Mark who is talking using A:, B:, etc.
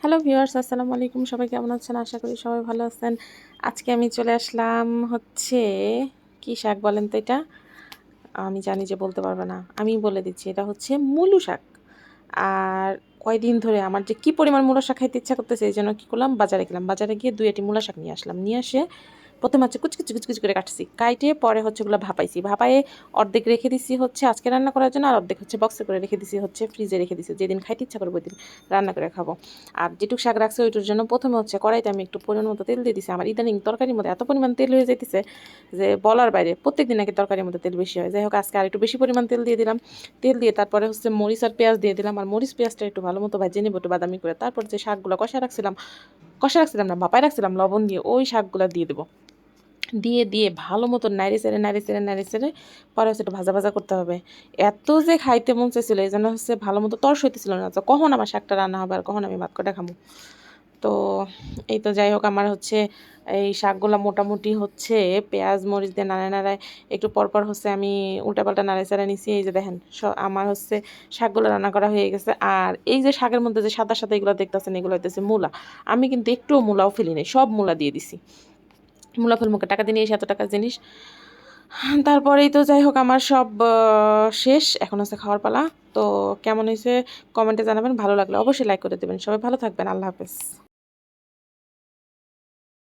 A: Hello viewers, আসসালামু আলাইকুম। সবাই কেমন আছেন? আশা করি সবাই ভালো আছেন। আজকে আমি চলে আসলাম হচ্ছে কি শাক বলেন তো এটা? আমি জানি যে বলতে পারবে না। আমিই বলে দিচ্ছি। এটা হচ্ছে মূলো শাক। আর কয়দিন ধরে আমার যে কি পরিমাণ মূলো শাক খাইতে ইচ্ছা করতেছে এইজন্য কি করলাম বাজারে গেলাম। বাজারে গিয়ে ২ আটি মূলা শাক নিয়ে আসলাম। নিয়ে এসে ১ম হচ্ছে কুচকুচি করে কাটছি। কাইটে পরে হচ্ছে ওগুলো ভাপাইছি। ভাপায়ে অর্ধেক রেখে দিছি হচ্ছে আজকে রান্না করার জন্য, আর অর্ধেক হচ্ছে বক্সে করে রেখে দিছি হচ্ছে ফ্রিজে রেখে দিছি। যেদিন খাইতে ইচ্ছা করবে ওইদিন রান্না করে খাবো। আর যেটুকু শাক রাখছে ওইটার জন্য ১ম হচ্ছে কড়াইতে আমি একটু পরিমাণ মতো তেল দিয়ে দিছি। আমার ইদানিং তরকারির মধ্যে এত পরিমাণ তেল হয়ে যাইতেছে যে বলার বাইরে। প্রত্যেকদিন নাকি তরকারির মধ্যে তেল বেশি হয়। যাই হোক আজকে আরেকটু বেশি পরিমাণ তেল দিয়ে দিলাম। তেল দিয়ে তারপরে হচ্ছে মরিচ আর পেঁয়াজ দিয়ে দিলাম। আর মরিচ পেঁয়াজটা একটু ভালো মতো ভাজিয়ে নেবো একটু বাদামি করে। তারপর যে শাকগুলো কষায় রাখছিলাম না ভাপায় রাখছিলাম লবণ দিয়ে, ওই শাকগুলো দিয়ে দেবো। দিয়ে ভালো মতো নাড়ি চেড়ে পরে হচ্ছে একটু ভাজা করতে হবে। এত যে খাইতে মন চাইছিল এই জন্য হচ্ছে ভালো মতো তর্স হইতেছিল না, তো কখন আমার শাকটা রান্না হবে আর কখন আমি ভাত কটা খাবো। তো এই তো যাই হোক আমার হচ্ছে এই শাকগুলা মোটামুটি হচ্ছে পেঁয়াজ মরিচ দিয়ে নাড়ায় একটু পরপর হচ্ছে আমি উল্টাপাল্টা নাড়াচাড়া নিছি। এই যে দেখেন আমার হচ্ছে শাকগুলো রান্না করা হয়ে গেছে। আর এই যে শাকের মধ্যে যে সাদা সাদা এগুলো দেখতেছেন এগুলো হইতেছে মূলা। আমি কিন্তু একটুও মূলাও ফেলি নাই, সব মূলা দিয়ে দিছি। মূলা ফেলমুকে টাকা দিয়ে নিয়ে এসে এত টাকার জিনিস। তারপরেই তো যাই হোক আমার সব শেষ, এখন হচ্ছে খাওয়ার পালা। তো কেমন হয়েছে কমেন্টে জানাবেন, ভালো লাগলে অবশ্যই লাইক করে দেবেন। সবাই ভালো থাকবেন, আল্লাহ হাফেজ।